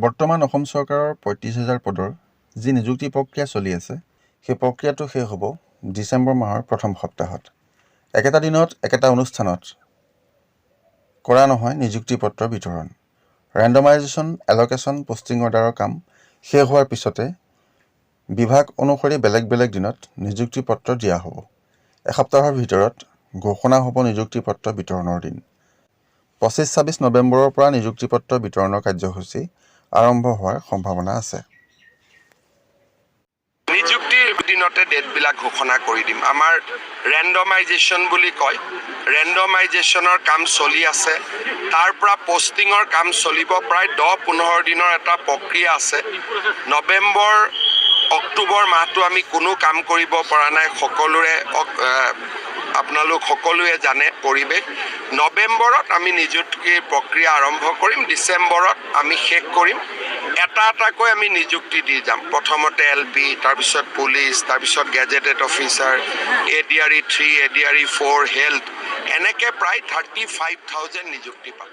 বৰ্তমান অসম চৰকাৰৰ ৩৫,০০০ পদৰ যি নিযুক্তি প্ৰক্ৰিয়া চলি আছে, সেই প্ৰক্ৰিয়াটো শেষ হ'ব ডিচেম্বৰ মাহৰ প্ৰথম সপ্তাহত। একেটা দিনত একেটা অনুষ্ঠানত কৰা নহয় নিযুক্তি পত্ৰ বিতৰণ। ৰেণ্ডমাইজেশ্যন, এল'কেশ্যন, পষ্টিং অৰ্ডাৰৰ কাম শেষ হোৱাৰ পিছতে বিভাগ অনুসৰি বেলেগ বেলেগ দিনত নিযুক্তি পত্ৰ দিয়া হ'ব। এসপ্তাহৰ ভিতৰত ঘোষণা হ'ব নিযুক্তি পত্ৰ বিতৰণৰ দিন। ২৫-২৬ নৱেম্বৰৰ পৰা নিযুক্তি পত্ৰ বিতৰণৰ কাৰ্যসূচী আৰম্ভ হোৱাৰ সম্ভাৱনা আছে। নিযুক্তিৰ দিনতে ডেটবিলাক ঘোষণা কৰি দিম। আমাৰ ৰেণ্ডমাইজেশ্যন বুলি কয়, ৰেণ্ডমাইজেশ্যনৰ কাম চলি আছে। তাৰ পৰা পষ্টিঙৰ কাম চলিব, প্ৰায় ১০-১৫ দিনৰ এটা প্ৰক্ৰিয়া আছে। নৱেম্বৰ অক্টোবৰ মাহটো আমি কোনো কাম কৰিব পৰা নাই, সকলোৰে আপোনালোক সকলোৱে জানে পৰিৱেশ। নৱেম্বৰত আমি নিযুক্তিৰ প্ৰক্ৰিয়া আৰম্ভ কৰিম, ডিচেম্বৰত আমি শেষ কৰিম। এটা এটাকৈ আমি নিযুক্তি দি যাম। প্ৰথমতে LP, তাৰপিছত পুলিচ, তাৰপিছত gazetted officer, ADRE 3, ADRE 4, health, এনেকৈ প্ৰায় 35,000 নিযুক্তি পাম।